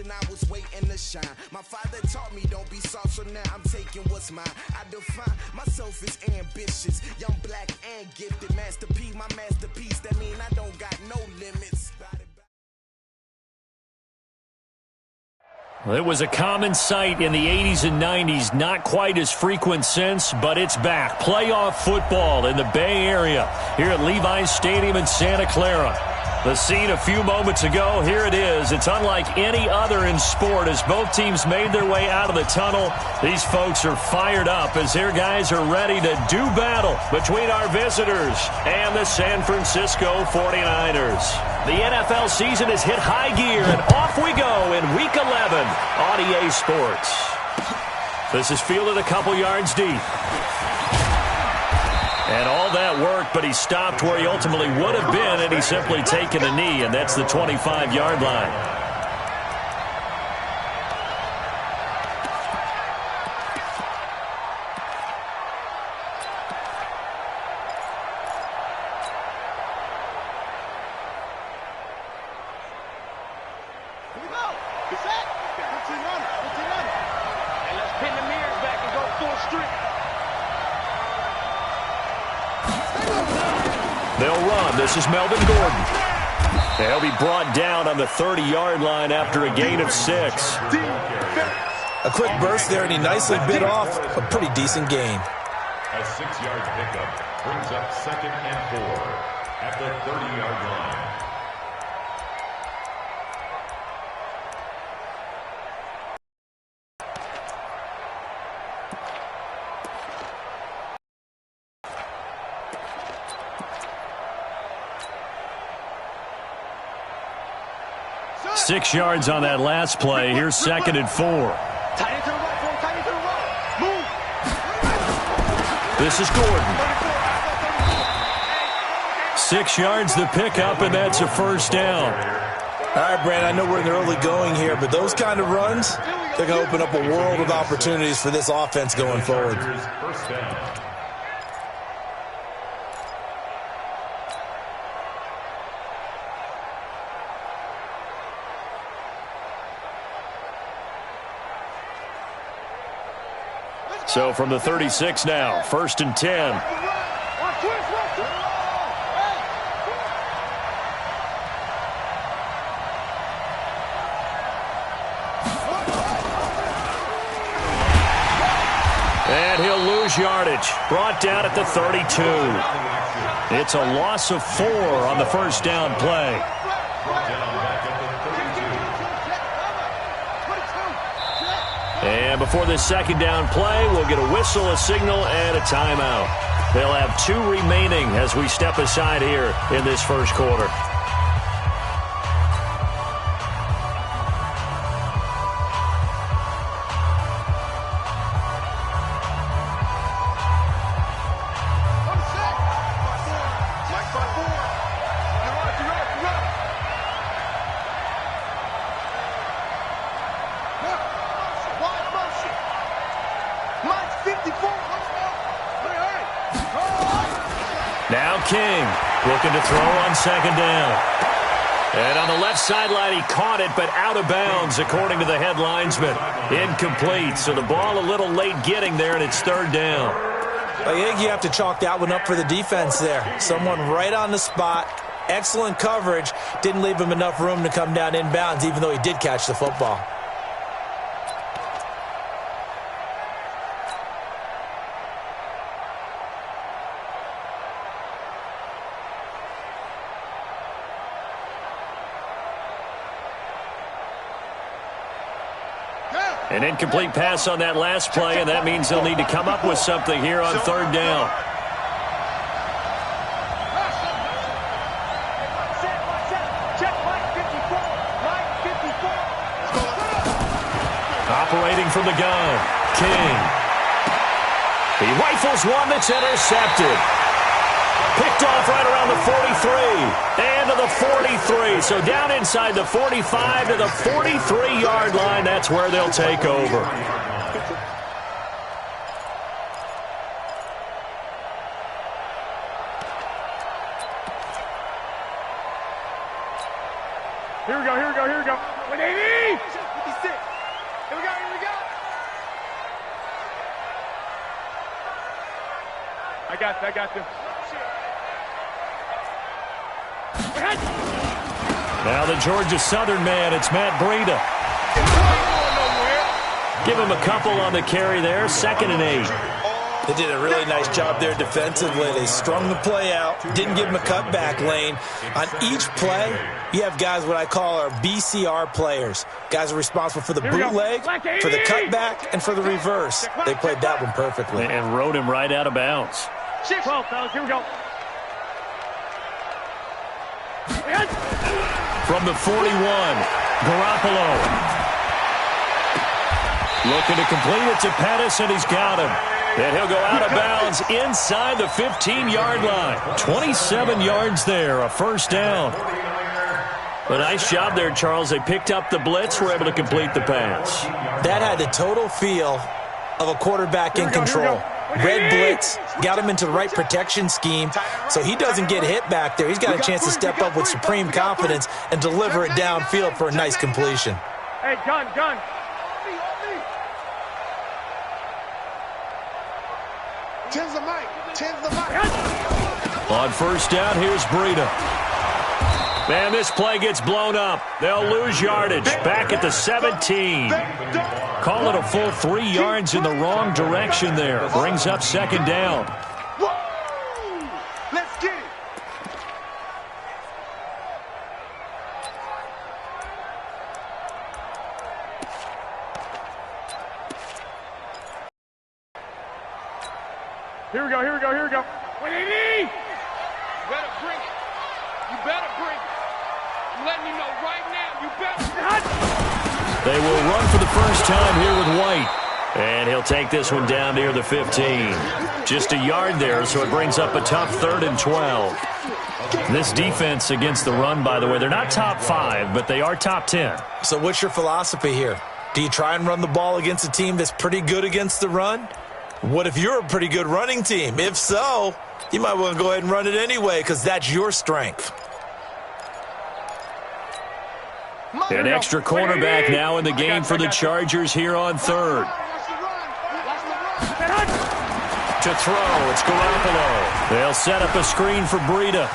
and I was waiting to shine. My father taught me don't be soft, so now I'm taking what's mine. I define myself as ambitious, young, black, and gifted. Master P, my masterpiece. That mean I don't got no limits. Well, it was a common sight in the 80s and 90s, not quite as frequent since, but it's back. Playoff football in the Bay Area here at Levi's Stadium in Santa Clara. The scene a few moments ago, here it is. It's unlike any other in sport as both teams made their way out of the tunnel. These folks are fired up as their guys are ready to do battle between our visitors and the San Francisco 49ers. The NFL season has hit high gear, and off we go in Week 11 on EA Sports. This is fielded a couple yards deep. And all that work, but he stopped where he ultimately would have been, and he's simply taken a knee, and that's the 25-yard line. They'll run. This is Melvin Gordon. They'll be brought down on the 30-yard line after a gain of 6. A quick burst there, and he nicely bit off a pretty decent gain. A 6-yard pickup brings up 2nd and 4 at the 30-yard line. Six yards on that last play. Here's 2nd and 4. This is Gordon. 6 yards the pickup, and that's a first down. All right, Brandon, I know we're in the early going here, but those kind of runs, they're going to open up a world of opportunities for this offense going forward. First down. So from the 36 now, 1st and 10. And he'll lose yardage. Brought down at the 32. It's a loss of 4 on the first down play. And before this second down play, we'll get a whistle, a signal, and a timeout. They'll have 2 remaining as we step aside here in this first quarter. Now King looking to throw on 2nd down. And on the left sideline, he caught it, but out of bounds, according to the head linesman. Incomplete, so the ball a little late getting there, and it's 3rd down. I think you have to chalk that one up for the defense there. Someone right on the spot. Excellent coverage. Didn't leave him enough room to come down inbounds, even though he did catch the football. An incomplete pass on that last play, and that means they'll need to come up with something here on 3rd down. Operating from the gun, King. He rifles one that's intercepted. Picked off right around the 43 and to the 43. So down inside the 45 to the 43-yard line. That's where they'll take over. Here we go. 6. Here we go, here we go. I got you. Now the Georgia Southern man, it's Matt Breida. Give him a couple on the carry there, 2nd and 8. They did a really nice job there defensively. They strung the play out, didn't give him a cutback lane. On each play, you have guys what I call our BCR players. Guys are responsible for the bootleg, for the cutback, and for the reverse. They played that one perfectly. And rode him right out of bounds. 12, fellas, here we go. From the 41, Garoppolo. Looking to complete it to Pettis, and he's got him. And he'll go out of bounds inside the 15-yard line. 27 yards there, a first down. A nice job there, Charles. They picked up the blitz, were able to complete the pass. That had the total feel of a quarterback in control. Red blitz, got him into the right protection scheme, so he doesn't get hit back there. He's got a chance to step up with supreme confidence and deliver it downfield for a nice completion. Hey, gun. Tens the mic. On first down, here's Breida. Man, this play gets blown up. They'll lose yardage. Back at the 17. Call it a full 3 yards in the wrong direction there. Brings up 2nd down. Let's get it. Here we go. What do you need? You better bring it. I'm letting you know right now. You better. They will run for the first time here with White. And he'll take this one down near the 15. Just a yard there, so it brings up a tough 3rd and 12. This defense against the run, by the way, they're not top 5, but they are top 10. So what's your philosophy here? Do you try and run the ball against a team that's pretty good against the run? What if you're a pretty good running team? If so, you might want to go ahead and run it anyway because that's your strength. An extra cornerback now in the game for the Chargers here on 3rd. To throw, it's Garoppolo. They'll set up a screen for Breida.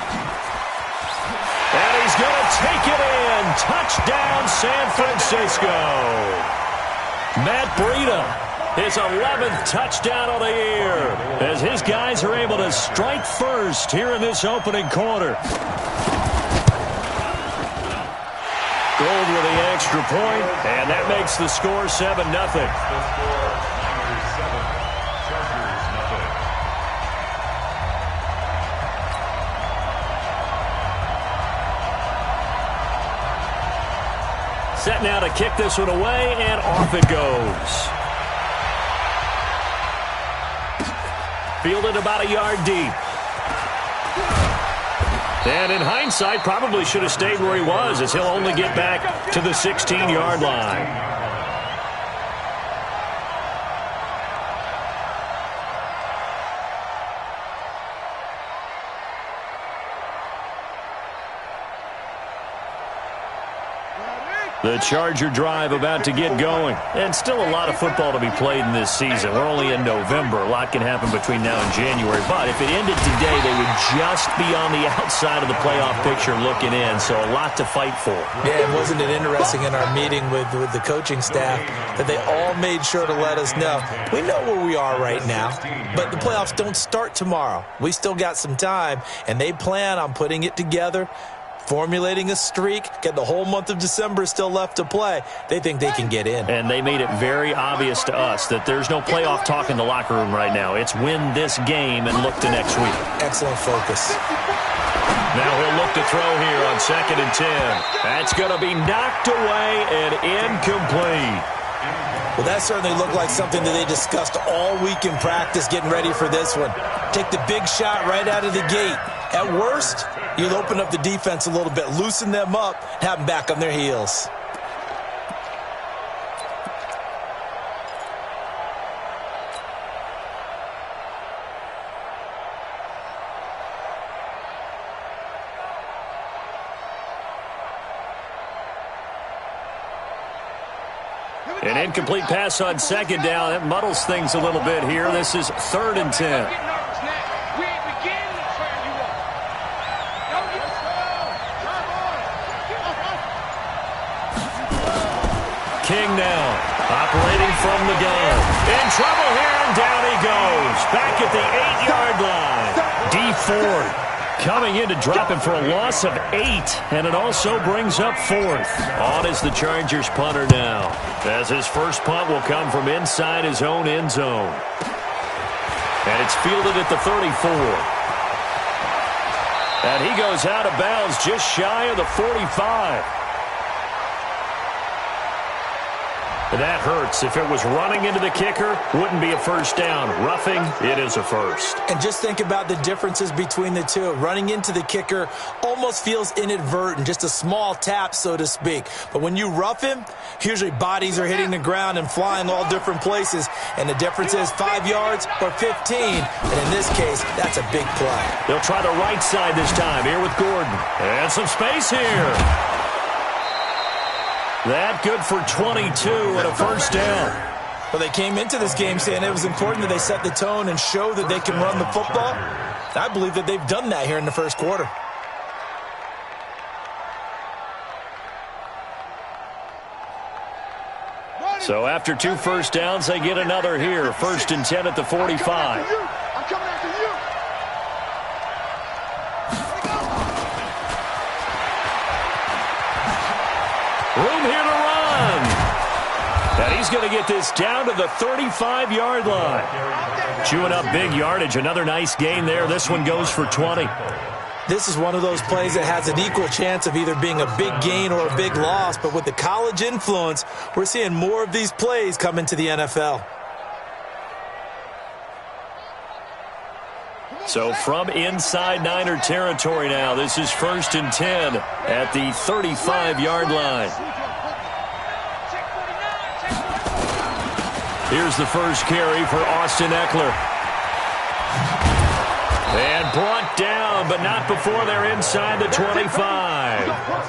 And he's going to take it in. Touchdown, San Francisco. Matt Breida, his 11th touchdown of the year, as his guys are able to strike first here in this opening quarter. Gold with the extra point, and that makes the score 7-0. Set now to kick this one away, and off it goes. Fielded about a yard deep. And in hindsight, probably should have stayed where he was, as he'll only get back to the 16-yard line. The Charger drive about to get going. And still a lot of football to be played in this season. We're only in November. A lot can happen between now and January. But if it ended today, they would just be on the outside of the playoff picture looking in. So a lot to fight for. Yeah, wasn't it interesting in our meeting with the coaching staff that they all made sure to let us know. We know where we are right now, but the playoffs don't start tomorrow. We still got some time, and they plan on putting it together, formulating a streak, get the whole month of December still left to play. They think they can get in. And they made it very obvious to us that there's no playoff talk in the locker room right now. It's win this game and look to next week. Excellent focus. Now he'll look to throw here on 2nd and 10. That's going to be knocked away and incomplete. Well, that certainly looked like something that they discussed all week in practice getting ready for this one. Take the big shot right out of the gate. At worst, you'll open up the defense a little bit, loosen them up, and have them back on their heels. An incomplete pass on second down. That muddles things a little bit here. This is 3rd and 10. King now, operating from the gun. In trouble here, and down he goes. Back at the 8-yard line. D Ford coming in to drop him for a loss of 8, and it also brings up 4th. On is the Chargers punter now, as his first punt will come from inside his own end zone. And it's fielded at the 34. And he goes out of bounds just shy of the 45. That hurts. If it was running into the kicker, wouldn't be a first down. Roughing, it is a first. And just think about the differences between the two. Running into the kicker almost feels inadvertent, just a small tap, so to speak. But when you rough him, usually bodies are hitting the ground and flying all different places. And the difference is 5 yards or 15. And in this case, that's a big play. They'll try the right side this time here with Gordon. And some space here. That good for 22 and a first down. Well, they came into this game saying it was important that they set the tone and show that they can run the football. I believe that they've done that here in the first quarter. So after 2 first downs, they get another here. 1st and 10 at the 45. I'm coming after you. Room here to run. And he's going to get this down to the 35-yard line. Chewing up big yardage. Another nice gain there. This one goes for 20. This is one of those plays that has an equal chance of either being a big gain or a big loss. But with the college influence, we're seeing more of these plays come into the NFL. So from inside Niner territory now, this is 1st and 10 at the 35-yard line. Here's the first carry for Austin Eckler. And brought down, but not before they're inside the 25.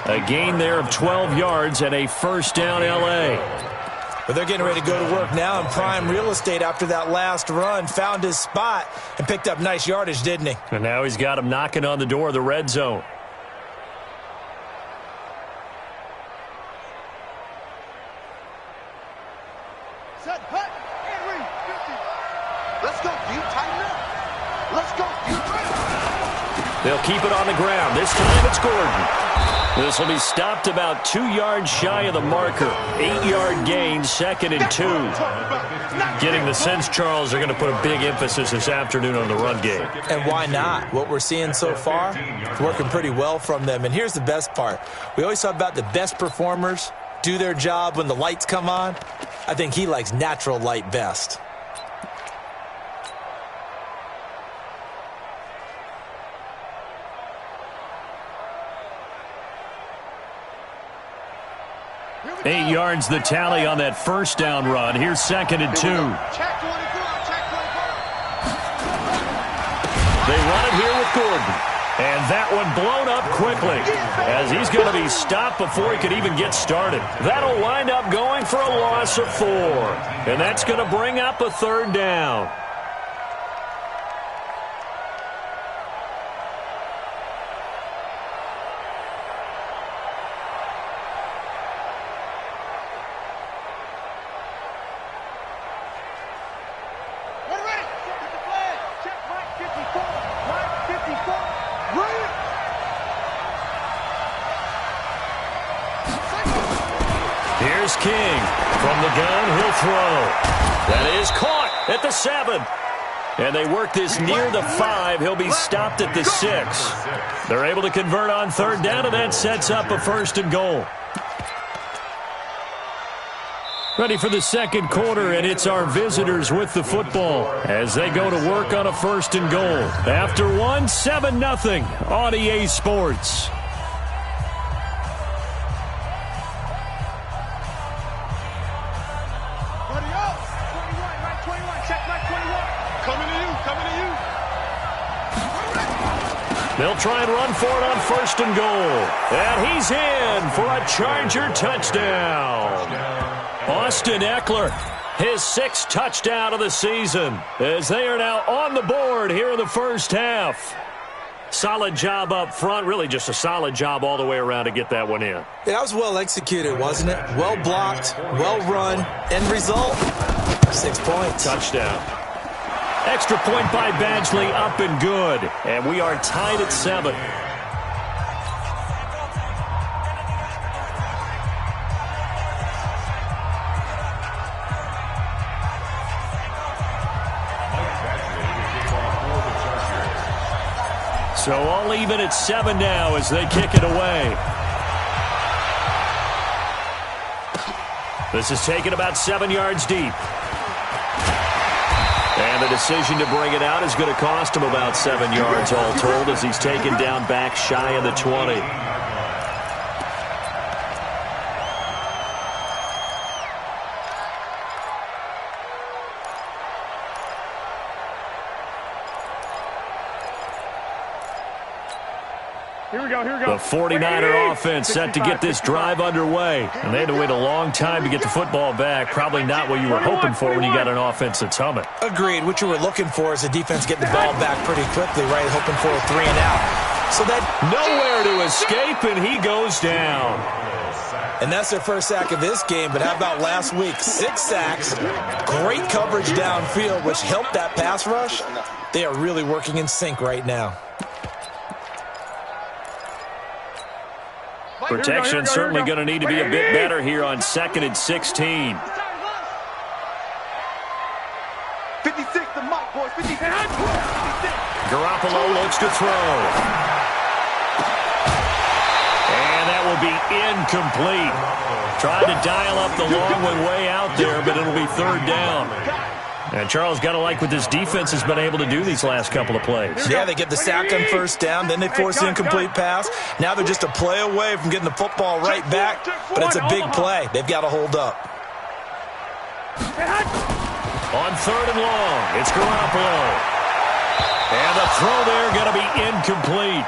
A gain there of 12 yards and a first down L.A. But they're getting ready to go to work now in prime real estate after that last run. Found his spot and picked up nice yardage, didn't he? And now he's got him knocking on the door of the red zone. Set, hut, and read. 50. Let's go, deep, tighten up. Let's go, deep. They'll keep it on the ground. This time it's Gordon. This will be stopped about 2 yards shy of the marker. 8-yard gain, 2nd and 2. Getting the sense, Charles, they're going to put a big emphasis this afternoon on the run game. And why not? What we're seeing so far, it's working pretty well from them. And here's the best part. We always talk about the best performers do their job when the lights come on. I think he likes natural light best. Eight yards the tally on that first down run. Here's 2nd and 2. Check 24, check 24. They run it here with Gordon. And that one blown up quickly as he's going to be stopped before he could even get started. That'll wind up going for a loss of 4. And that's going to bring up a 3rd down. Here's King. From the gun, he'll throw. That is caught at the 7. And they work this near the 5. He'll be stopped at the 6. They're able to convert on 3rd down, and that sets up a 1st and goal. Ready for the second quarter, and it's our visitors with the football as they go to work on a 1st and goal. After 1, 7-0 on EA Sports. They'll try and run for it on 1st and goal. And he's in for a Charger touchdown. Austin Eckler, his 6th touchdown of the season, as they are now on the board here in the first half. Solid job up front, really just a solid job all the way around to get that one in. Yeah, that was well executed, wasn't it? Well blocked, well run. End result, 6 points. Touchdown. Extra point by Badgley, up and good. And we are tied at 7. So all even at 7 now as they kick it away. This is taken about 7 yards deep. And the decision to bring it out is going to cost him about 7 yards all told as he's taken down back shy of the 20. The 49er offense set to get this drive underway. And they had to wait a long time to get the football back. Probably not what you were hoping for when you got an offense that's humming. Agreed. What you were looking for is the defense getting the ball back pretty quickly, right? Hoping for a 3 and out. So that nowhere to escape, and he goes down. And that's their first sack of this game. But how about last week? 6 sacks, great coverage downfield, which helped that pass rush. They are really working in sync right now. Protection certainly going to need to be a bit better here on 2nd and 16. 56, the mic, boys. 56. Garoppolo looks to throw. And that will be incomplete. Trying to dial up the long one way out there, but it'll be 3rd down. And Charles, got to like what this defense has been able to do these last couple of plays. Yeah, they get the sack on 1st down, then they force the incomplete pass. Now they're just a play away from getting the football right back, but it's a big play. They've got to hold up. On 3rd and long, it's Garoppolo. And the throw there going to be incomplete.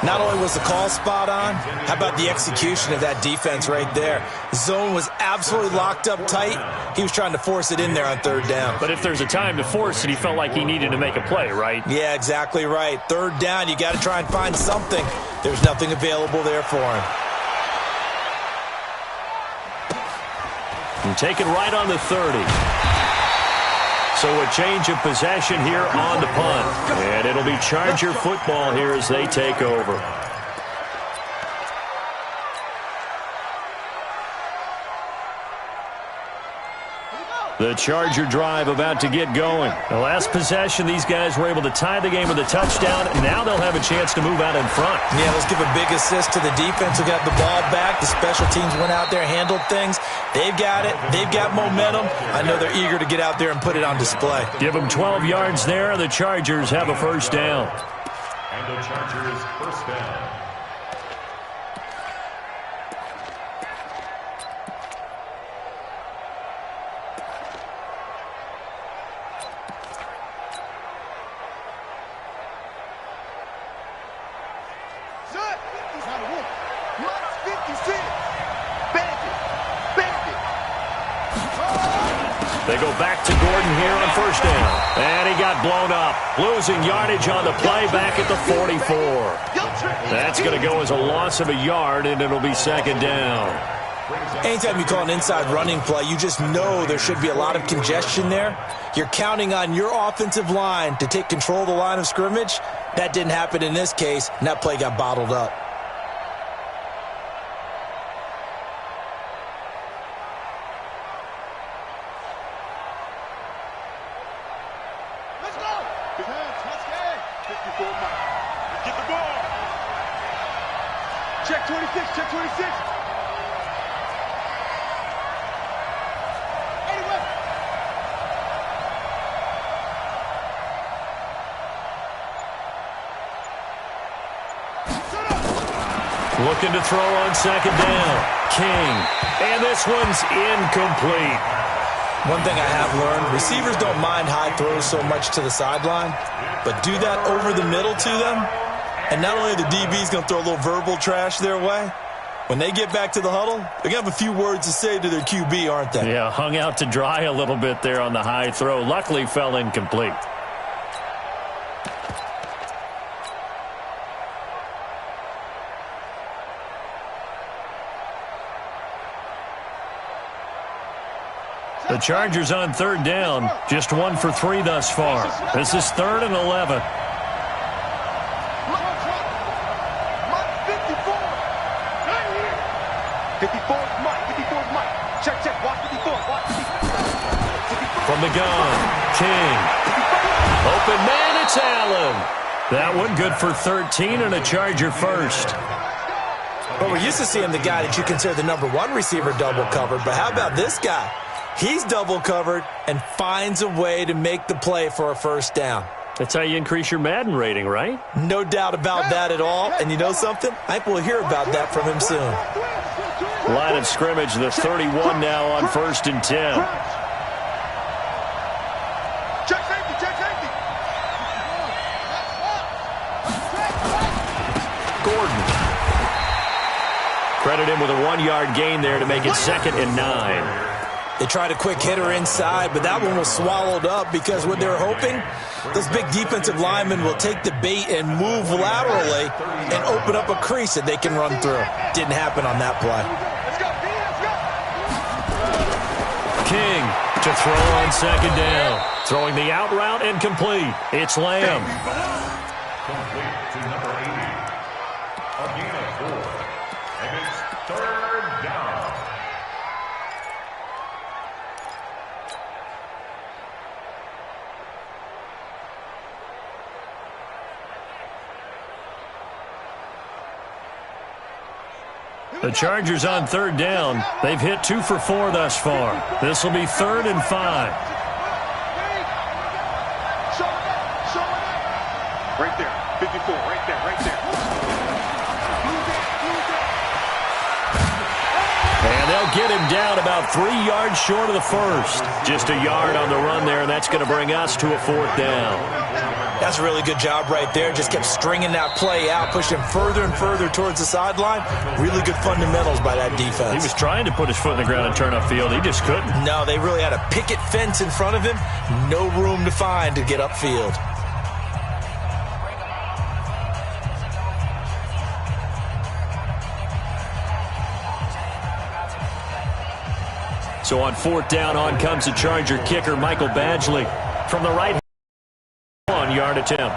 Not only was the call spot on, how about the execution of that defense right there? Zone was absolutely locked up tight. He was trying to force it in there on 3rd down. But if there's a time to force it, he felt like he needed to make a play, right? Yeah, exactly right. 3rd down, you got to try and find something. There's nothing available there for him. And take it right on the 30. So a change of possession here on the punt. And it'll be Charger football here as they take over. The Charger drive about to get going. The last possession, these guys were able to tie the game with a touchdown. Now they'll have a chance to move out in front. Yeah, let's give a big assist to the defense who got the ball back. The special teams went out there, handled things. They've got it. They've got momentum. I know they're eager to get out there and put it on display. Give them 12 yards there. The Chargers have a 1st down. And the Chargers 1st down. They go back to Gordon here on 1st down. And he got blown up. Losing yardage on the play back at the 44. That's going to go as a loss of a yard, and it'll be 2nd down. Anytime you call an inside running play, you just know there should be a lot of congestion there. You're counting on your offensive line to take control of the line of scrimmage. That didn't happen in this case, and that play got bottled up. Check 26, check 26. Anyway. Looking to throw on 2nd down. King. And this one's incomplete. One thing I have learned, receivers don't mind high throws so much to the sideline, but do that over the middle to them, and not only are the DBs going to throw a little verbal trash their way, When they get back to the huddle, they're going to have a few words to say to their QB, aren't they? Yeah, hung out to dry a little bit there on the high throw. Luckily fell incomplete. The Chargers on third down. Just 1 for 3 thus far. This is 3rd and 11. From the gun, King. Open man, it's Allen. That one good for 13 and a Charger first. Well, we're used to seeing the guy that you consider the #1 receiver double covered, but how about this guy? He's double covered and finds a way to make the play for a first down. That's how you increase your Madden rating, right? No doubt about that at all. And you know something? I think we'll hear about that from him soon. Line of scrimmage, the 31 now on 1st and 10. Check safety, check safety. Gordon. Credit him with a 1-yard gain there to make it 2nd and 9. They tried a quick hitter inside, but that one was swallowed up because what they're hoping, those big defensive linemen will take the bait and move laterally and open up a crease that they can run through. Didn't happen on that play. Let's go, let's go. King to throw on 2nd down. Throwing the out route and complete. It's Lamb. Complete to number 80. A gain of 4. And it's 3rd down. The Chargers on 3rd down. They've hit 2 for 4 thus far. This will be 3rd and 5. Right there, 54, right there, right there. And they'll get him down about 3 yards short of the first. Just a yard on the run there, and that's going to bring us to a 4th down. That's a really good job right there. Just kept stringing that play out, pushed him further and further towards the sideline. Really good fundamentals by that defense. He was trying to put his foot in the ground and turn upfield. He just couldn't. No, they really had a picket fence in front of him. No room to find to get upfield. So on 4th down, on comes the Charger kicker, Michael Badgley. From the right 1-yard attempt.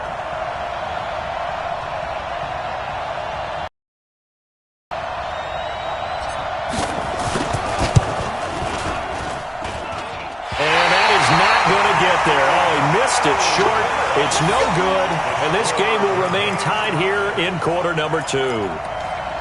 And that is not going to get there. Oh, he missed it short. It's no good. And this game will remain tied here in quarter number 2.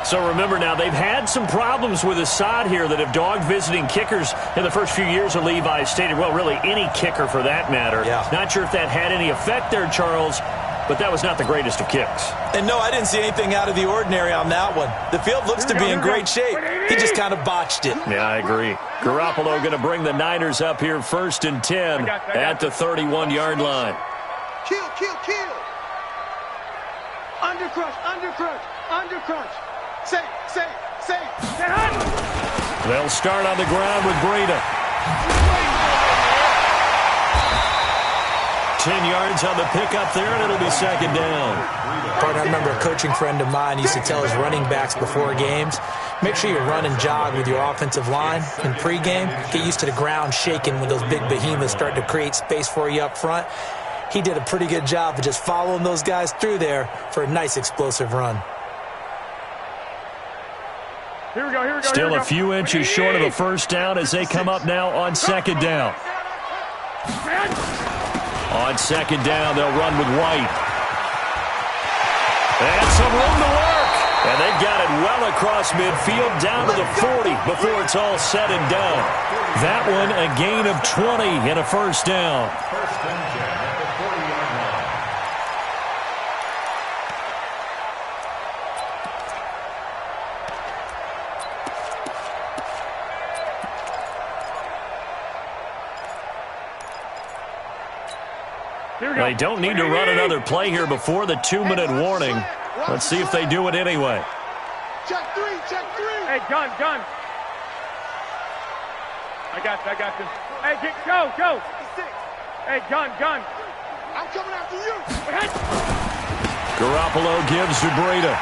So remember now, they've had some problems with his side here that have dogged visiting kickers in the first few years of Levi's Stadium. Well, really any kicker for that matter. Yeah. Not sure if that had any effect there, Charles, but that was not the greatest of kicks. And no, I didn't see anything out of the ordinary on that one. The field looks to be in great shape. He just kind of botched it. Yeah, I agree. Garoppolo going to bring the Niners up here 1st and 10 at the 31-yard line. Kill, kill, kill. Undercrush, undercrush, undercrush. Safe, safe, safe. They'll start on the ground with Breida. 10 yards on the pickup there, and it'll be 2nd down. Partner, I remember a coaching friend of mine used to tell his running backs before games, make sure you run and jog with your offensive line in pregame. Get used to the ground shaking when those big behemoths start to create space for you up front. He did a pretty good job of just following those guys through there for a nice explosive run. Here we go, here we go. Still a few inches short of a first down as they come up now on 2nd down. On 2nd down, they'll run with White. And some room to work. And they've got it well across midfield down to the 40 before it's all said and done. That one a gain of 20 and a first down. First and 10 at the 40-yard line. They don't need to run another play here before the 2-minute warning. Let's see if they do it anyway. check three. Hey, gun. I got you. Hey, go. Hey, gun. I'm coming after you. Garoppolo gives to Breida.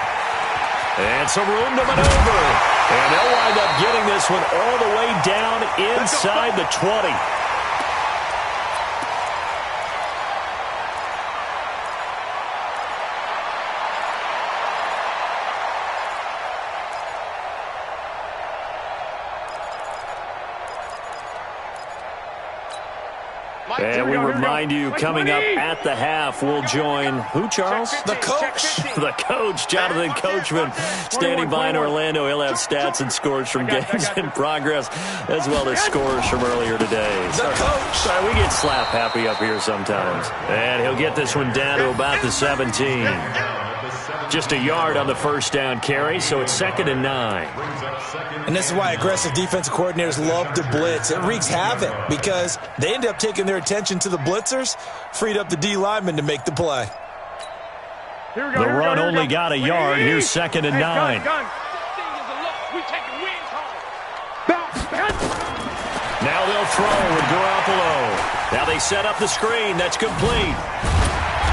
And some room to maneuver. And they'll wind up getting this one all the way down inside the 20. And we remind you, coming up at the half, we'll join who, Charles? The coach. The coach, Jonathan Coachman, standing by in Orlando. He'll have stats and scores from games in progress, as well as scores from earlier today. The coach. Sorry, we get slap happy up here sometimes. And he'll get this one down to about the 17. Just a yard on the first down carry, so it's 2nd and 9. And this is why aggressive defensive coordinators love to blitz. It wreaks havoc because they end up taking their attention to the blitzers, freed up the D lineman to make the play. The run only got a yard. Here's 2nd and 9. Now they'll throw with Garoppolo. Now they set up the screen. That's complete.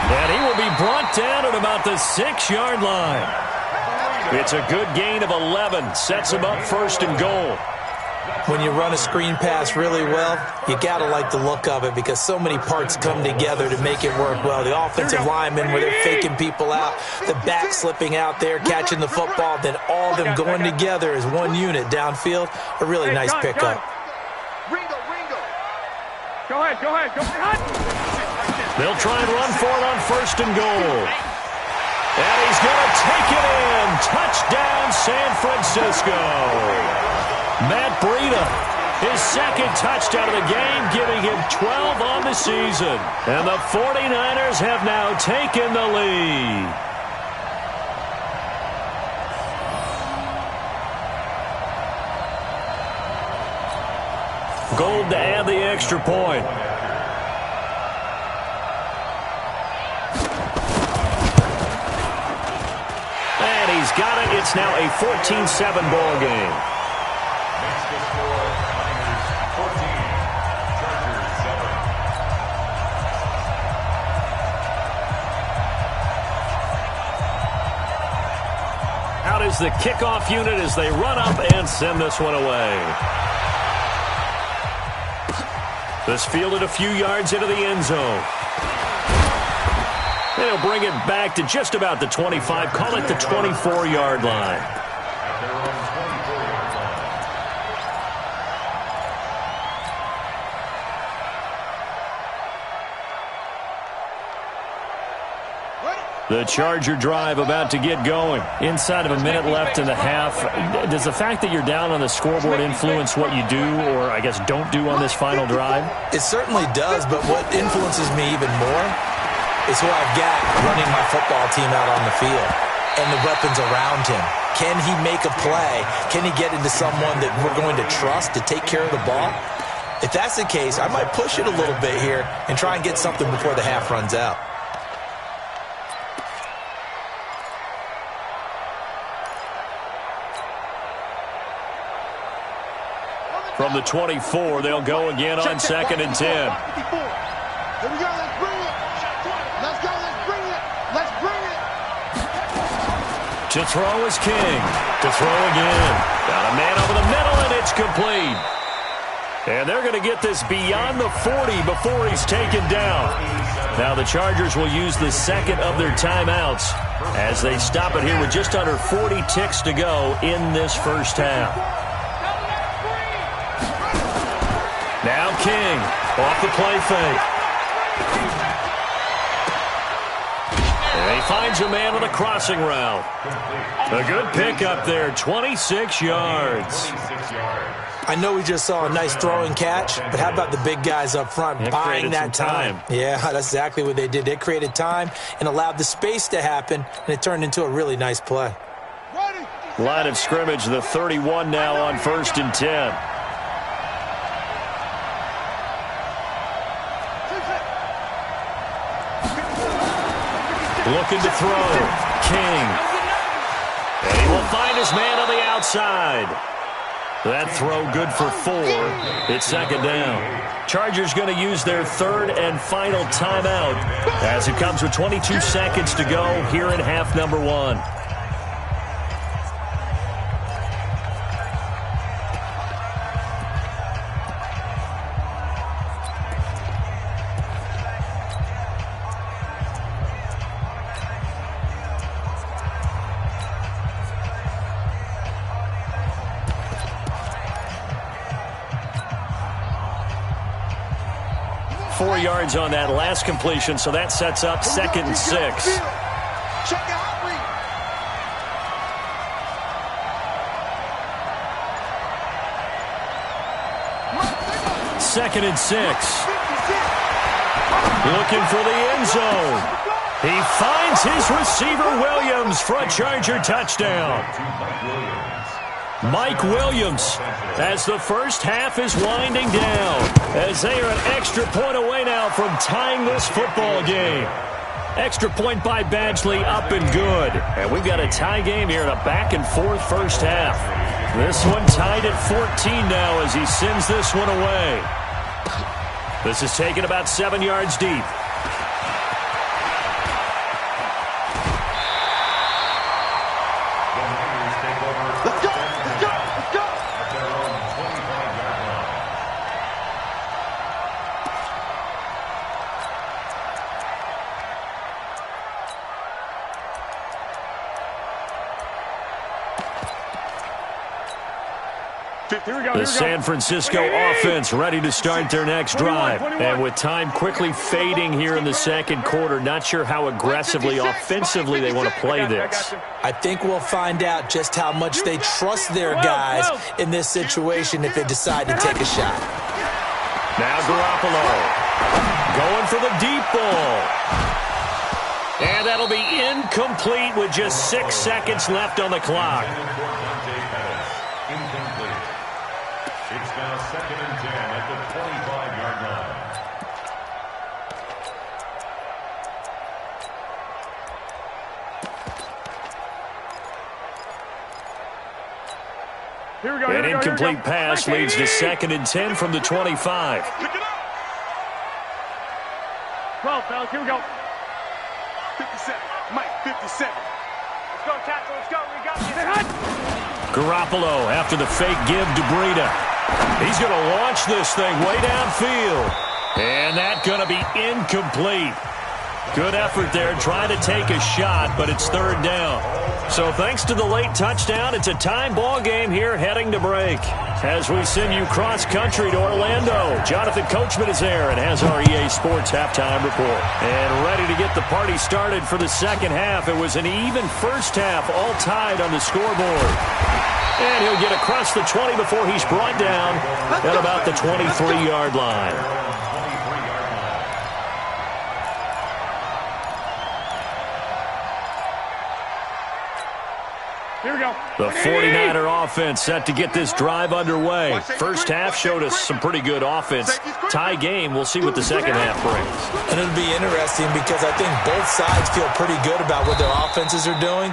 And he will be brought down at about the 6-yard line. It's a good gain of 11. Sets him up 1st and goal. When you run a screen pass really well, you got to like the look of it because so many parts come together to make it work well. The offensive linemen where they're faking people out, the back slipping out there, catching the football, then all of them going together as one unit downfield. A really nice pickup. Ringo. Go ahead. They'll try and run for it on 1st and goal. And he's going to take it in. Touchdown, San Francisco. Matt Breida, his 2nd touchdown of the game, giving him 12 on the season. And the 49ers have now taken the lead. Gold to add the extra point. And he's got it. It's now a 14-7 ball game. Makes the score Niners 14, Chargers 7. Out is the kickoff unit as they run up and send this one away. This fielded a few yards into the end zone. They'll bring it back to just about the 25. Call it the 24-yard line. At their own 24-yard line. The Charger drive about to get going. Inside of a minute left in the half. Does the fact that you're down on the scoreboard influence what you do or, I guess, don't do on this final drive? It certainly does, but what influences me even more is who I've got running my football team out on the field and the weapons around him. Can he make a play? Can he get into someone that we're going to trust to take care of the ball? If that's the case, I might push it a little bit here and try and get something before the half runs out. From the 24, they'll go again on 2nd and 10. Here we go. Let's bring it. Let's go. Let's bring it. Let's bring it. To throw is King. To throw again. Got a man over the middle, and it's complete. And they're going to get this beyond the 40 before he's taken down. Now the Chargers will use the 2nd of their timeouts as they stop it here with just under 40 ticks to go in this first half. Now King off the play fake. And he finds a man on a crossing route. A good pickup there, 26 yards. I know we just saw a nice throwing catch, but how about the big guys up front buying that time? Yeah, that's exactly what they did. They created time and allowed the space to happen, and it turned into a really nice play. Line of scrimmage, the 31 now on 1st and 10. Looking to throw. King. And he will find his man on the outside. That throw good for 4. It's second down. Chargers going to use their third and final timeout as it comes with 22 seconds to go here in half number 1. Yards on that last completion, so that sets up second and 6. Second and 6. Looking for the end zone. He finds his receiver Williams for a Charger touchdown. Mike Williams, as the first half is winding down, as they are an extra point away now from tying this football game. Extra point by Badgley, up and good. And we've got a tie game here in a back-and-forth first half. This one tied at 14 now as he sends this one away. This is taken about 7 yards deep. The San Francisco offense ready to start their next drive. And with time quickly fading here in the second quarter, not sure how aggressively, offensively they want to play this. I think we'll find out just how much they trust their guys in this situation if they decide to take a shot. Now Garoppolo going for the deep ball. And that'll be incomplete with just 6 seconds left on the clock. It's now second and 10 at the 25-yard line. An incomplete pass leads to second and 10 from the 25. 12, fellas, here we go. 57, Mike, 57. Let's go, tackle, let's go. We got you. Garoppolo after the fake give to Breida. He's going to launch this thing way downfield. And that's going to be incomplete. Good effort there trying to take a shot, but it's third down. So thanks to the late touchdown, it's a time ball game here heading to break. As we send you cross-country to Orlando, Jonathan Coachman is there and has our EA Sports halftime report. And ready to get the party started for the second half. It was an even first half, all tied on the scoreboard. And he'll get across the 20 before he's brought down at about the 23-yard line. Here we go. The 49er offense set to get this drive underway. First half showed us some pretty good offense. Tie game, we'll see what the second half brings. And it'll be interesting because I think both sides feel pretty good about what their offenses are doing.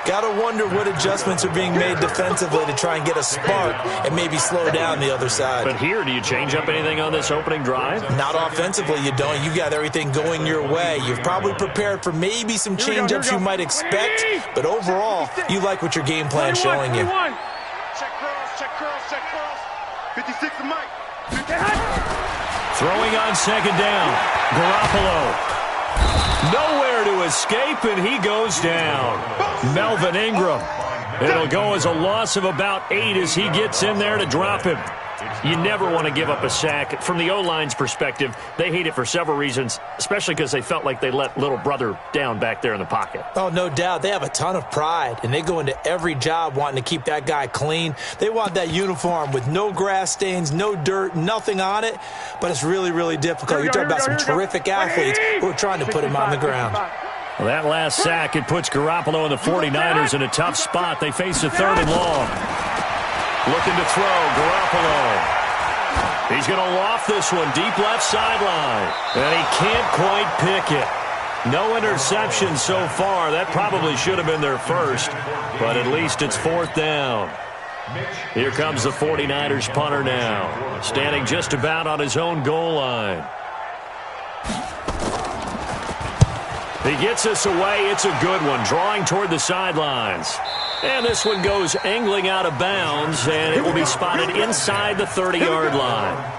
Got to wonder what adjustments are being made defensively to try and get a spark and maybe slow down the other side. But here, do you change up anything on this opening drive? Not offensively, you don't. You got everything going your way. You've probably prepared for maybe some change-ups you might expect, but overall, you like what your game plan's showing you. Check curls, check curls. 56 to Mike. Throwing on second down. Garoppolo. Nowhere to escape, and he goes down. Melvin Ingram. It'll go as a loss of about 8 as he gets in there to drop him. You never want to give up a sack. From the O-line's perspective, they hate it for several reasons, especially because they felt like they let little brother down back there in the pocket. Oh, no doubt. They have a ton of pride, and they go into every job wanting to keep that guy clean. They want that uniform with no grass stains, no dirt, nothing on it, but it's really, really difficult. You're talking about some terrific athletes who are trying to put him on the ground. Well, that last sack, it puts Garoppolo and the 49ers in a tough spot. They face a third and long. Looking to throw, Garoppolo. He's going to loft this one deep left sideline. And he can't quite pick it. No interceptions so far. That probably should have been their first, but at least it's 4th down. Here comes the 49ers punter now, standing just about on his own goal line. He gets us away. It's a good one, drawing toward the sidelines. And this one goes angling out of bounds, and it will be spotted inside the 30-yard line.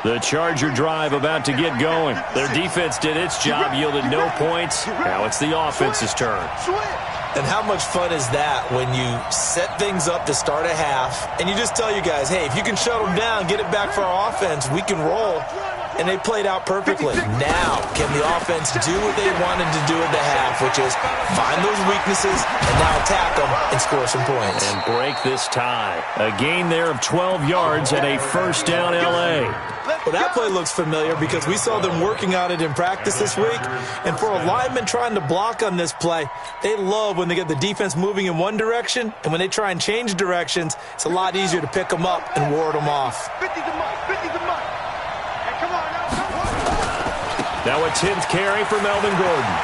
The Charger drive about to get going. Their defense did its job, yielded no points. Now it's the offense's turn. And how much fun is that when you set things up to start a half, and you just tell you guys, hey, if you can shut them down, get it back for our offense, we can roll. And they played out perfectly. Now, can the offense do what they wanted to do at the half, which is find those weaknesses and now attack them and score some points. And break this tie. A gain there of 12 yards and a first down L.A. Well, that play looks familiar because we saw them working on it in practice this week. And for a lineman trying to block on this play, they love when they get the defense moving in one direction, and when they try and change directions, it's a lot easier to pick them up and ward them off. 50 to Mike, 50 to Mike. Hey, come on now, come on. Now a 10th carry for Melvin Gordon.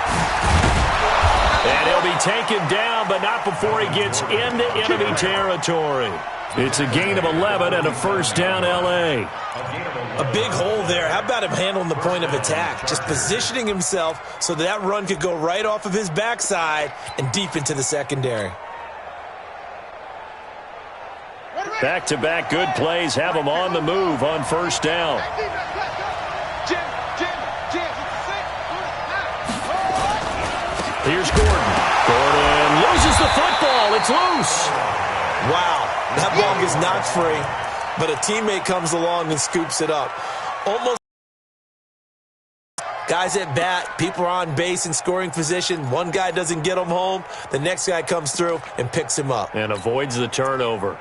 And he'll be taken down, but not before he gets into enemy territory. It's a gain of 11 and a first down L.A. A big hole there. How about him handling the point of attack? Just positioning himself so that run could go right off of his backside and deep into the secondary. Back-to-back good plays have him on the move on first down. Here's Gordon. Gordon loses the football. It's loose. Wow, that ball is not free, but a teammate comes along and scoops it up. Almost guys at bat, people are on base in scoring position. One guy doesn't get him home. The next guy comes through and picks him up. And avoids the turnover.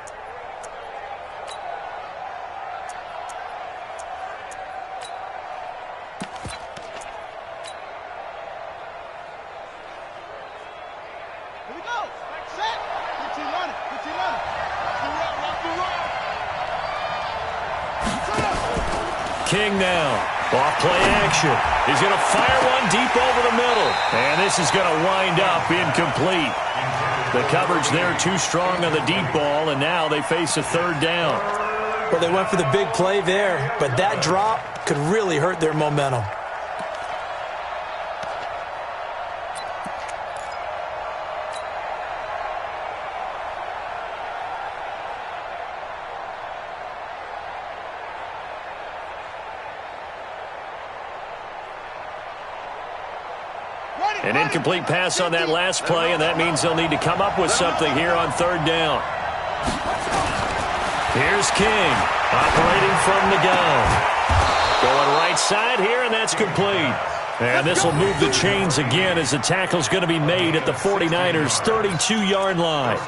King now, off play action. He's going to fire one deep over the middle. And this is going to wind up incomplete. The coverage there too strong on the deep ball, and now they face a third down. Well, they went for the big play there, but that drop could really hurt their momentum. An incomplete pass on that last play, and that means they'll need to come up with something here on third down. Here's King, operating from the gun. Going right side here, and that's complete. And this will move the chains again as the tackle's going to be made at the 49ers' 32-yard line.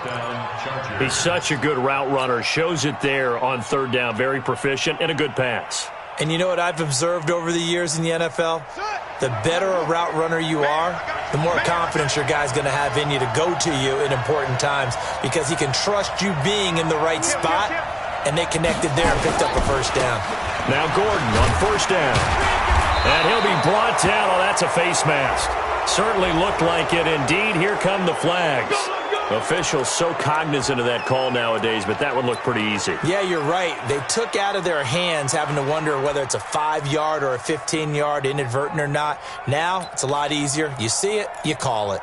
He's such a good route runner. Shows it there on third down. Very proficient and a good pass. And you know what I've observed over the years in the NFL? The better a route runner you are, the more confidence your guy's going to have in you to go to you in important times because he can trust you being in the right spot, and they connected there and picked up a first down. Now Gordon on first down. And he'll be brought down. Oh, that's a face mask. Certainly looked like it. Indeed, here come the flags. Officials so cognizant of that call nowadays, but that one looked pretty easy. Yeah, you're right. They took out of their hands having to wonder whether it's a 5-yard or a 15-yard inadvertent or not. Now, it's a lot easier. You see it, you call it.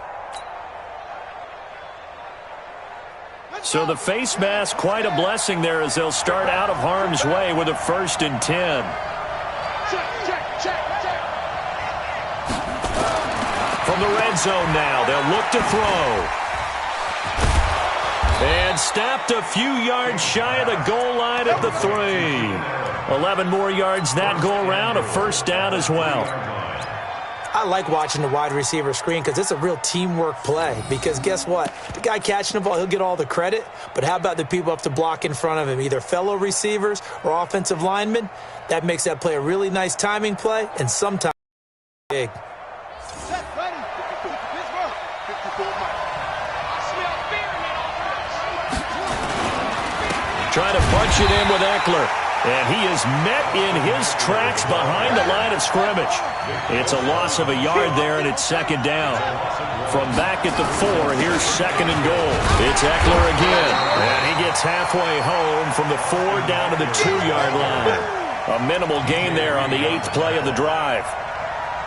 So the face mask, quite a blessing there as they'll start out of harm's way with a 1st and 10. From the red zone now, they'll look to throw. And stopped a few yards shy of the goal line at the 3. 11 more yards that go around, a first down as well. I like watching the wide receiver screen because it's a real teamwork play. Because guess what? The guy catching the ball, he'll get all the credit. But how about the people up to block in front of him, either fellow receivers or offensive linemen? That makes that play a really nice timing play and sometimes big. try to punch it in with Eckler. And he is met in his tracks behind the line of scrimmage. It's a loss of a yard there, and it's second down. From back at the 4, here's second and goal. It's Eckler again. And he gets halfway home from the 4 down to the 2-yard line. A minimal gain there on the 8th play of the drive.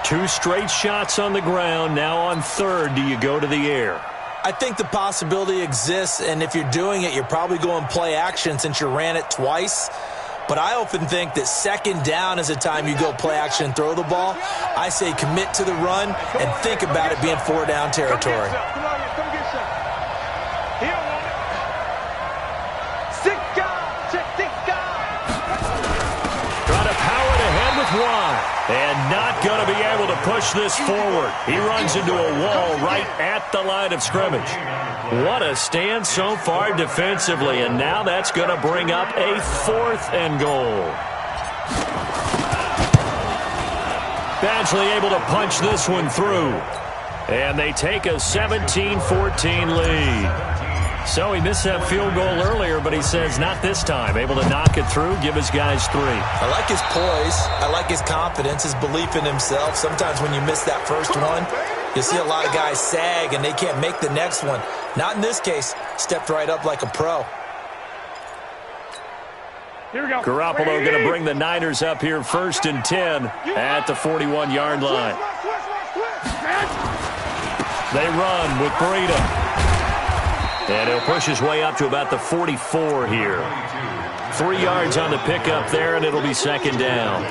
2 straight shots on the ground. Now on third, do you go to the air? I think the possibility exists, and if you're doing it, you're probably going play action since you ran it twice. But I often think that second down is the time you go play action and throw the ball. I say commit to the run and think about it being 4-down territory. Come on, come get some. He don't want it. Sick guy. Check sick guy. Trying to power it ahead with one. And not going to be able to push this forward. He runs into a wall right at the line of scrimmage. What a stand so far defensively, and now that's going to bring up a 4th and goal. Badgley able to punch this one through. And they take a 17-14 lead. So he missed that field goal earlier, but he says not this time. Able to knock it through, give his guys 3. I like his poise. I like his confidence, his belief in himself. Sometimes when you miss that first one, you see a lot of guys sag and they can't make the next one. Not in this case. Stepped right up like a pro. Here we go. Garoppolo going to bring the Niners up here 1st and 10 at the 41-yard line. They run with Breida. And he'll push his way up to about the 44 here. 3 yards on the pickup there, and it'll be second down.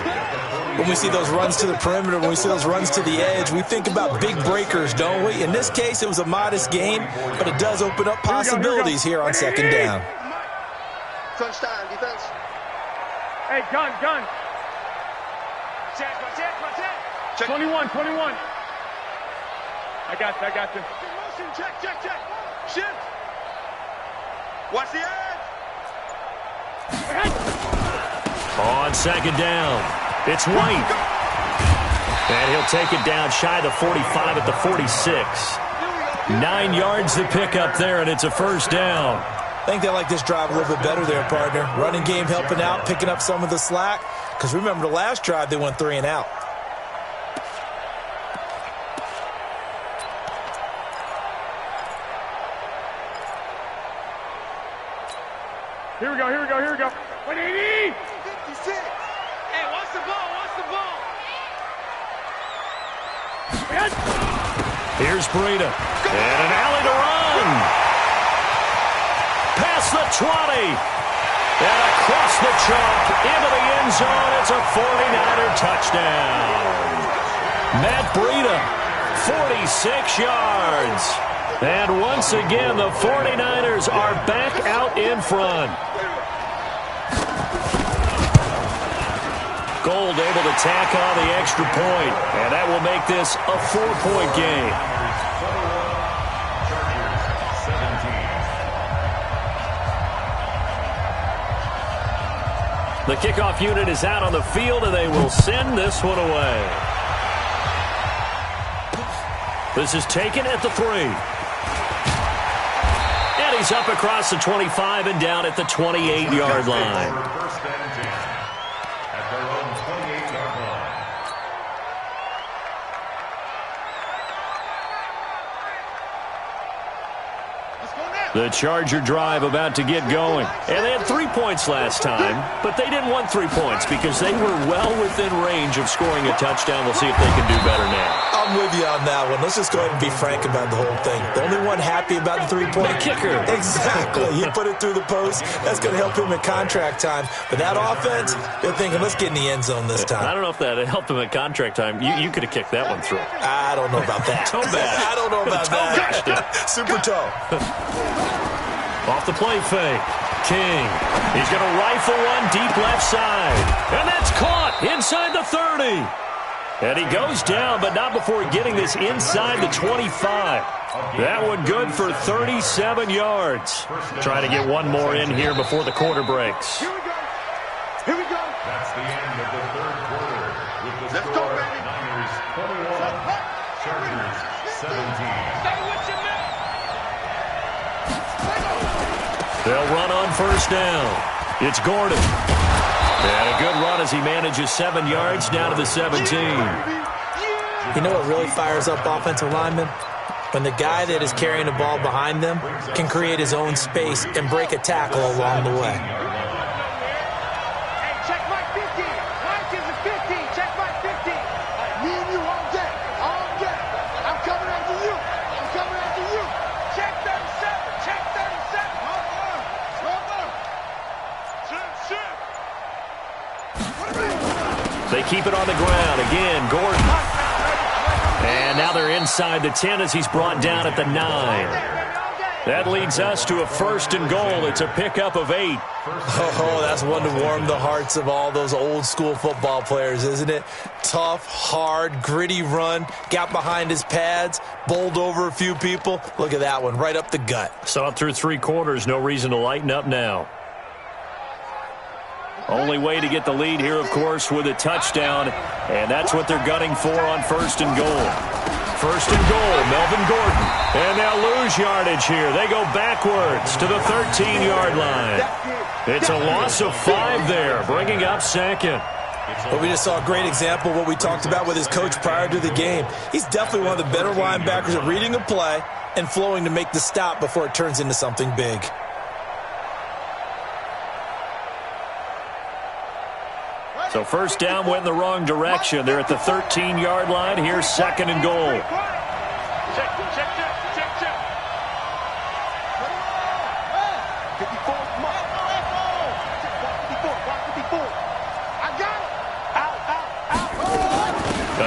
When we see those runs to the perimeter, when we see those runs to the edge, we think about big breakers, don't we? In this case, it was a modest gain, but it does open up possibilities here on second down. Crunch time, defense. Hey, gun. Check. 21. I got you. Motion, check. Shift. Watch the edge. On second down, it's White. And he'll take it down shy of the 45 at the 46. 9 yards to pick up there, and it's a first down. I think they like this drive a little bit better there, partner. Running game helping out, picking up some of the slack. Because remember the last drive, they went 3 and out. Here we go. 180. 56. Hey, watch the ball. Here's Breida. And an alley to run. Past the 20. And across the chalk into the end zone. It's a 49er touchdown. Matt Breida, 46 yards. And once again, the 49ers are back out in front. Gold able to tack on the extra point, and that will make this a 4-point game. The kickoff unit is out on the field, and they will send this one away. This is taken at the 3. And he's up across the 25 and down at the 28-yard line. The Charger drive about to get going. And they had 3 points last time, but they didn't want 3 points because they were well within range of scoring a touchdown. We'll see if they can do better now. I'm with you on that one. Let's just go ahead and be frank about the whole thing. The only one happy about the 3-point kicker. Exactly. He put it through the post. That's going to help him in contract time. But that offense, they're thinking, let's get in the end zone this time. I don't know if that helped him at contract time. You could have kicked that one through. I don't know about that. Toe bash. I don't know about that. Super toe. Off the play fake. King. He's going to rifle one deep left side. And that's caught inside the 30. And he goes down, but not before getting this inside the 25. That one good for 37 yards. Trying to get one more in here before the quarter breaks. Here we go. That's the end of the third quarter. With the Let's score go, baby. Niners 21, Chargers 17. They'll run on first down. It's Gordon. And a good run as he manages 7 yards down to the 17. You know what really fires up offensive linemen? When the guy that is carrying the ball behind them can create his own space and break a tackle along the way. Hey, check my 50. Mike is a 50. Check my 50. Me and you all day. All day. I'm coming after you. I'm coming after you. Check 37. Check 37. They keep it on the ground. Again, Gordon. And now they're inside the 10 as he's brought down at the 9. That leads us to a 1st and goal. It's a pickup of 8. Oh, that's one to warm the hearts of all those old school football players, isn't it? Tough, hard, gritty run. Got behind his pads, bowled over a few people. Look at that one, right up the gut. Saw it through 3 quarters. No reason to lighten up now. Only way to get the lead here, of course, with a touchdown. And that's what they're gunning for on 1st and goal. 1st and goal, Melvin Gordon. And they'll lose yardage here. They go backwards to the 13-yard line. It's a loss of 5 there, bringing up 2nd. But we just saw a great example of what we talked about with his coach prior to the game. He's definitely one of the better linebackers at reading a play and flowing to make the stop before it turns into something big. So 1st down went in the wrong direction. They're at the 13-yard line. Here's 2nd and goal. Check. 54. I got it. Out.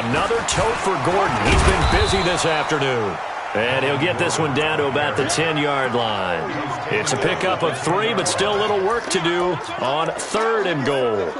Another tote for Gordon. He's been busy this afternoon. And he'll get this one down to about the 10-yard line. It's a pickup of 3, but still a little work to do on 3rd and goal.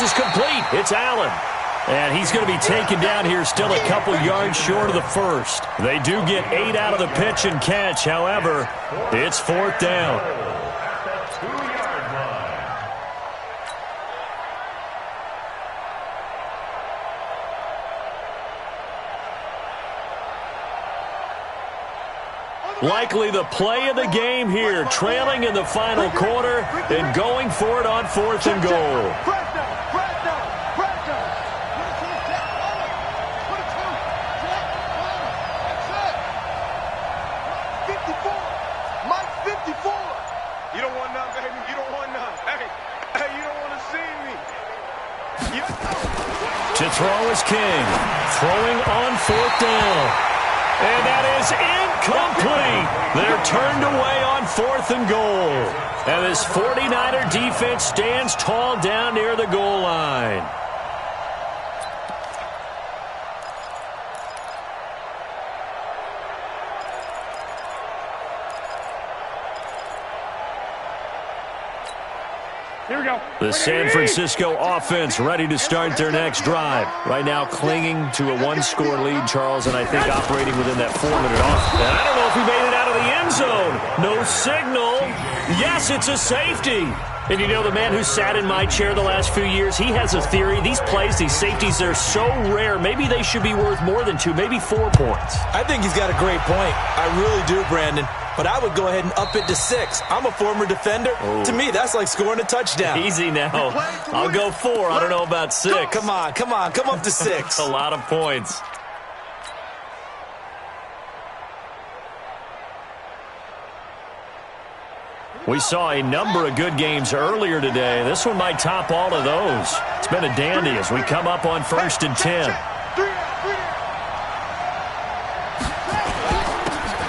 Is complete. It's Allen. And he's going to be taken down here still a couple yards short of the 1st. They do get 8 out of the pitch and catch. However, it's 4th down. Likely the play of the game here, trailing in the final quarter and going for it on 4th and goal. To throw is King. Throwing on 4th down. And that is incomplete. They're turned away on 4th and goal. And this 49er defense stands tall down near the goal line. Here we go. The San Francisco offense ready to start their next drive. Right now clinging to a 1-score lead, Charles, and I think operating within that 4-minute off. And I don't know if he made it out of the end zone. No signal. Yes, it's a safety. And you know, the man who sat in my chair the last few years, he has a theory. These plays, these safeties, they're so rare. Maybe they should be worth more than 2, maybe 4 points. I think he's got a great point. I really do, Brandon. But I would go ahead and up it to 6. I'm a former defender. Oh. To me, that's like scoring a touchdown. Easy now. I'll go 4. I don't know about 6. Come on. Come up to 6. A lot of points. We saw a number of good games earlier today. This one might top all of those. It's been a dandy as we come up on 1st and 10.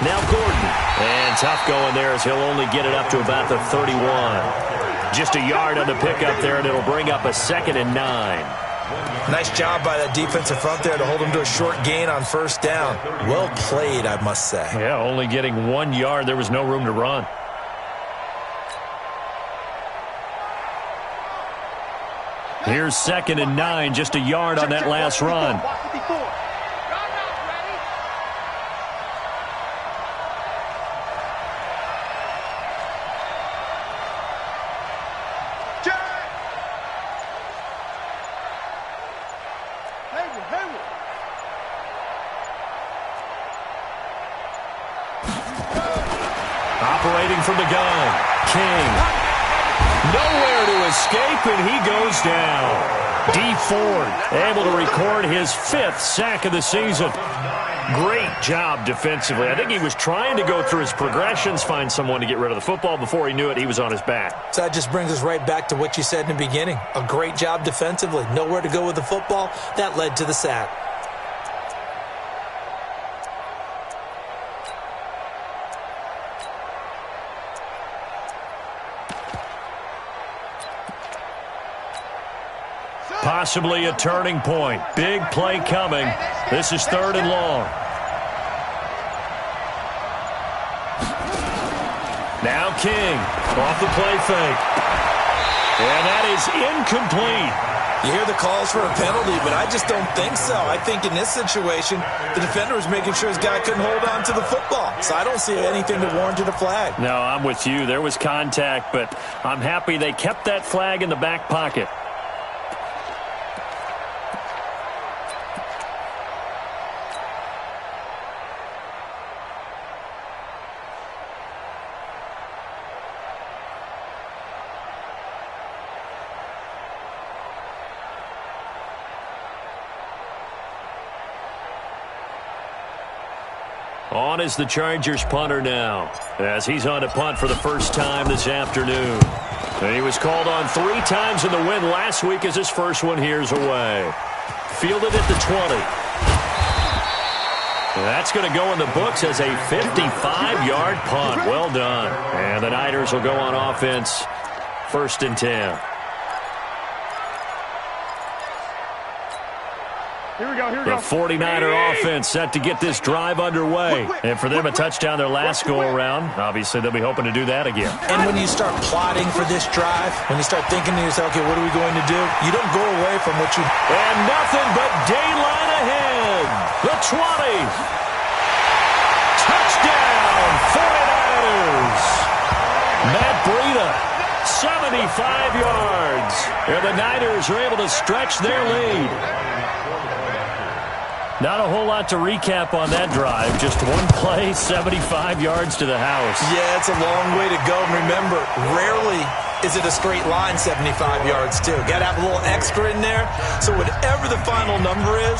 Now Gordon. And tough going there as he'll only get it up to about the 31. Just a yard on the pickup there, and it'll bring up a 2nd and 9. Nice job by that defensive front there to hold him to a short gain on 1st down. Well played, I must say. Yeah, only getting 1 yard. There was no room to run. Here's 2nd and 9, just a yard on that last run. Operating from the gun, King. Nowhere to escape, and he goes down. D. Ford able to record his 5th sack of the season. Great job defensively. I think he was trying to go through his progressions, find someone to get rid of the football. Before he knew it, he was on his back. So that just brings us right back to what you said in the beginning. A great job defensively. Nowhere to go with the football. That led to the sack. Possibly a turning point. Big play coming. This is 3rd and long. Now King off the play fake. And that is incomplete. You hear the calls for a penalty, but I just don't think so. I think in this situation, the defender was making sure his guy couldn't hold on to the football. So I don't see anything that warranted a flag. No, I'm with you. There was contact, but I'm happy they kept that flag in the back pocket. On is the Chargers punter now, as he's on to punt for the first time this afternoon. And he was called on 3 times in the win last week as his first one here's away. Fielded at the 20. That's going to go in the books as a 55-yard punt. Well done. And the Niners will go on offense, 1st and 10. Here we go, here we go. The 49er offense set to get this drive underway. And for them, a touchdown their last go-around. Obviously, they'll be hoping to do that again. And when you start plotting for this drive, when you start thinking to yourself, okay, what are we going to do? You don't go away from what you... And nothing but daylight ahead. The 20. Touchdown, 49ers. Matt Breida, 75 yards. And the Niners are able to stretch their lead. Not a whole lot to recap on that drive. Just one play, 75 yards to the house. Yeah, it's a long way to go. Remember, rarely is it a straight line 75 yards, too. Got to have a little extra in there. So whatever the final number is,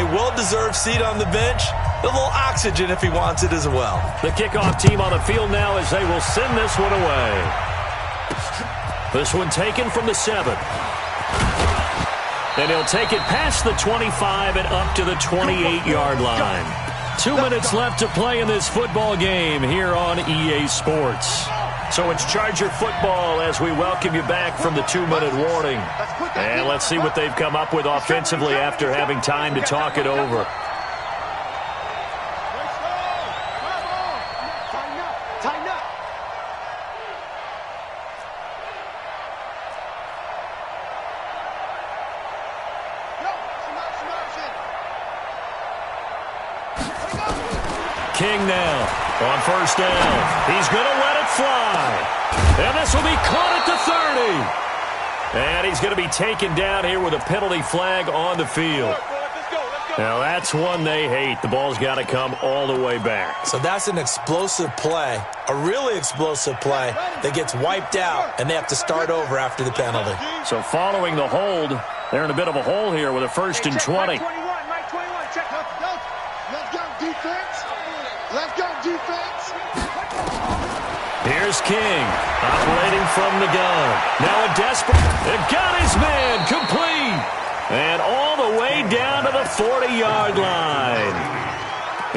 a well-deserved seat on the bench, a little oxygen if he wants it as well. The kickoff team on the field now as they will send this one away. This one taken from the 7. And he'll take it past the 25 and up to the 28-yard line. 2 minutes left to play in this football game here on EA Sports. So it's Charger football as we welcome you back from the 2-minute warning. And let's see what they've come up with offensively after having time to talk it over. King now on 1st down. He's going to let it fly. And this will be caught at the 30. And he's going to be taken down here with a penalty flag on the field. Now that's one they hate. The ball's got to come all the way back. So that's an explosive play, a really explosive play that gets wiped out, and they have to start over after the penalty. So following the hold, they're in a bit of a hole here with a 1st and 20. Mike 21, check. Let's go, defense. Let's go, defense. Here's King, operating from the gun. Now a desperate, and got his man, complete. And all the way down to the 40-yard line.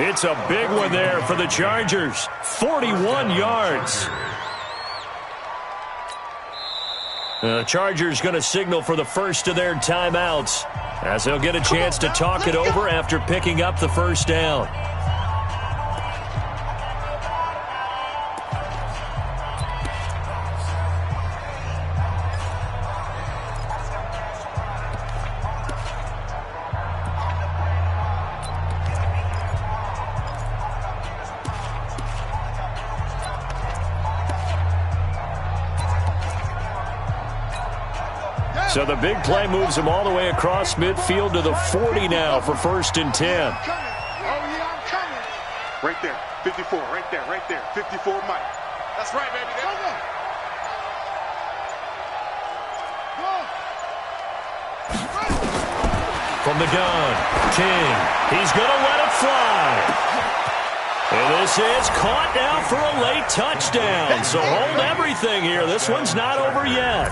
It's a big one there for the Chargers, 41 yards. The Chargers going to signal for the first of their timeouts as they'll get a chance to talk it over after picking up the 1st down. So the big play moves him all the way across midfield to the 40 now for 1st and 10. Oh, yeah, I'm coming. Right there. 54. Right there. Right there. 54, Mike. That's right, baby. There we go. From the gun, King. He's going to let it fly. And this is caught now for a late touchdown. So hold everything here. This one's not over yet.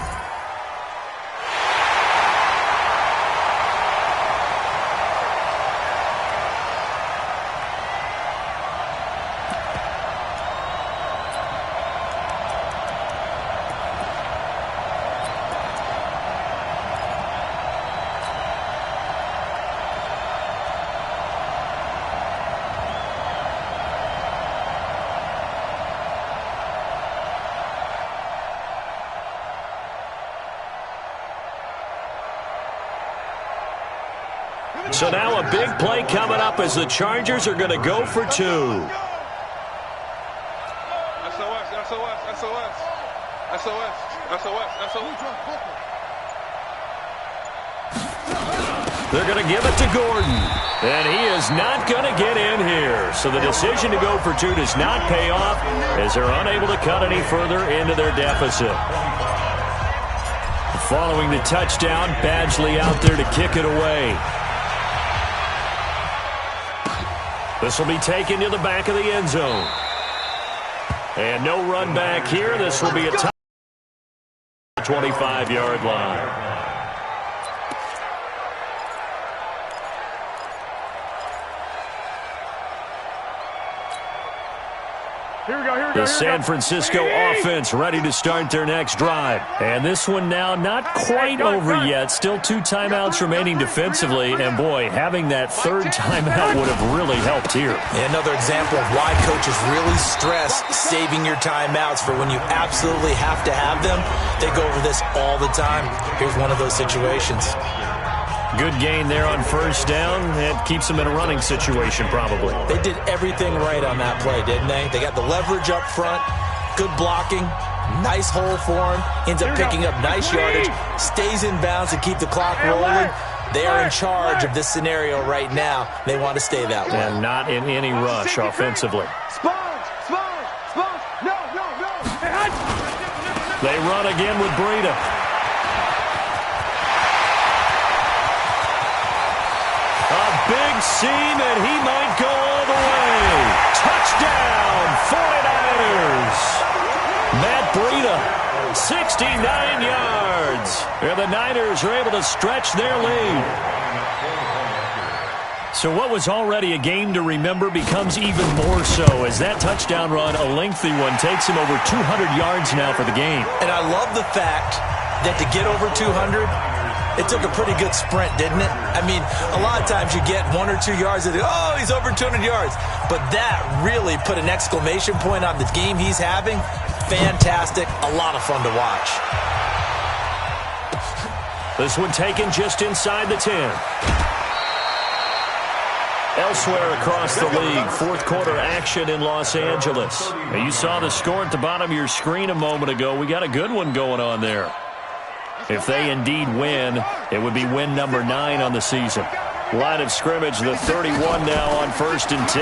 So now a big play coming up as the Chargers are going to go for 2. SOS, SOS, SOS. SOS, SOS, SOS. They're going to give it to Gordon. And he is not going to get in here. So the decision to go for 2 does not pay off as they're unable to cut any further into their deficit. Following the touchdown, Badgley out there to kick it away. This will be taken to the back of the end zone. And no run back here. This will be a 25-yard line. Here we go, here we go. The San Francisco offense ready to start their next drive. And this one now not quite over yet. Still 2 timeouts remaining defensively. And, boy, having that 3rd timeout would have really helped here. Another example of why coaches really stress saving your timeouts for when you absolutely have to have them. They go over this all the time. Here's one of those situations. Good gain there on 1st down. It keeps them in a running situation probably. They did everything right on that play, didn't they? They got the leverage up front, good blocking, nice hole for him, ends up picking up nice yardage, stays in bounds to keep the clock rolling. They are in charge of this scenario right now. They want to stay that way. And not in any rush offensively. They run again with Breida. Big seam, and he might go all the way. Touchdown, 49ers. Matt Breida, 69 yards. And the Niners are able to stretch their lead. So what was already a game to remember becomes even more so as that touchdown run, a lengthy one, takes him over 200 yards now for the game. And I love the fact that to get over 200, it took a pretty good sprint, didn't it? I mean, a lot of times you get 1 or 2 yards and oh, he's over 200 yards. But that really put an exclamation point on the game he's having. Fantastic. A lot of fun to watch. This one taken just inside the 10. Elsewhere across the league, 4th quarter action in Los Angeles. Now, you saw the score at the bottom of your screen a moment ago. We got a good one going on there. If they indeed win, it would be win number 9 on the season. Line of scrimmage, the 31 now on 1st and 10.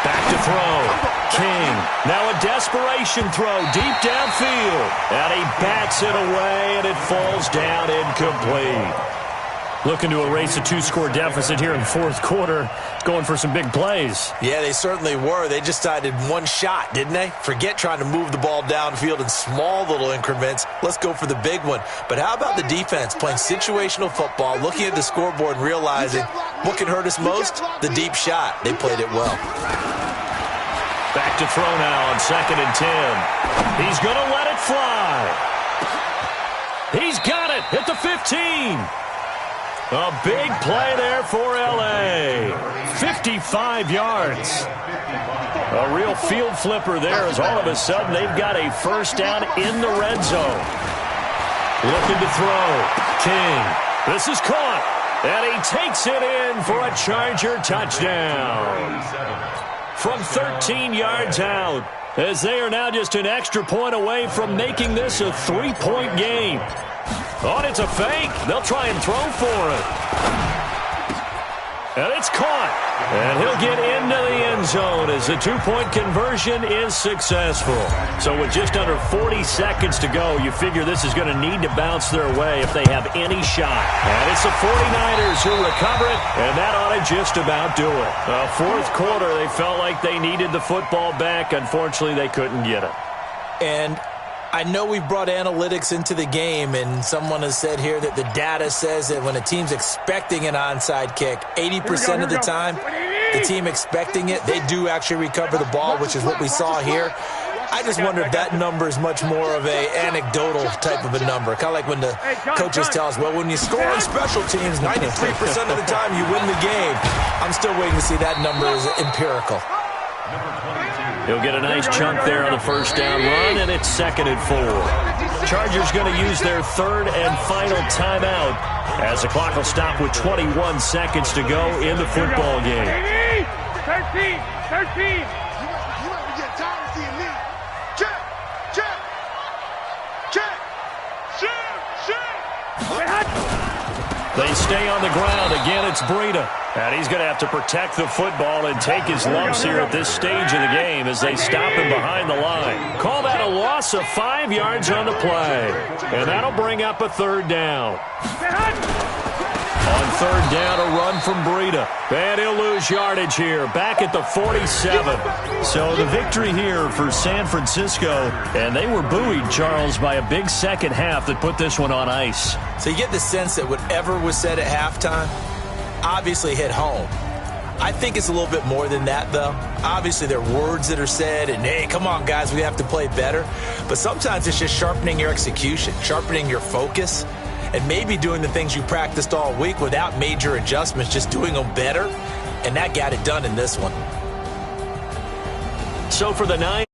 Back to throw. King. Now a desperation throw deep downfield. And he bats it away, and it falls down incomplete. Looking to erase a 2-score deficit here in the 4th quarter. Going for some big plays. Yeah, they certainly were. They just decided one shot, didn't they? Forget trying to move the ball downfield in small little increments. Let's go for the big one. But how about the defense playing situational football, looking at the scoreboard and realizing what can hurt us most? The deep shot. They played it well. Back to throw now on 2nd and 10. He's going to let it fly. He's got it at the 15. A big play there for L.A. 55 yards. A real field flipper there as all of a sudden they've got a 1st down in the red zone. Looking to throw. King. This is caught. And he takes it in for a Charger touchdown. From 13 yards out, as they are now just an extra point away from making this a 3-point game. Oh, and it's a fake. They'll try and throw for it. And it's caught. And he'll get into the end zone as the two-point conversion is successful. So with just under 40 seconds to go, you figure this is going to need to bounce their way if they have any shot. And it's the 49ers who recover it, and that ought to just about do it. Fourth quarter, they felt like they needed the football back. Unfortunately, they couldn't get it. And I know we brought analytics into the game, and someone has said here that the data says that when a team's expecting an onside kick, 80% of the time, the team expecting it, they do actually recover the ball, which is what we saw here. I just wonder if that number is much more of a anecdotal type of a number, kind of like when the coaches tell us, well, when you score on special teams, 93% of the time you win the game. I'm still waiting to see that number as empirical. He'll get a nice chunk there on the first down run, and it's 2nd and 4. Chargers going to use their third and final timeout as the clock will stop with 21 seconds to go in the football game. 13. You want to get tired of seeing me. Check. They stay on the ground. Again, it's Breida. And he's going to have to protect the football and take his lumps here at this stage of the game as they stop him behind the line. Call that a loss of 5 yards on the play. And that'll bring up a third down. On third down, a run from Breida. And he'll lose yardage here, back at the 47. So the victory here for San Francisco. And they were buoyed, Charles, by a big second half that put this one on ice. So you get the sense that whatever was said at halftime obviously hit home. I think it's a little bit more than that, though. Obviously, there are words that are said, and, hey, come on, guys, we have to play better. But sometimes it's just sharpening your execution, sharpening your focus, and maybe doing the things you practiced all week without major adjustments, just doing them better. And that got it done in this one. So for the 9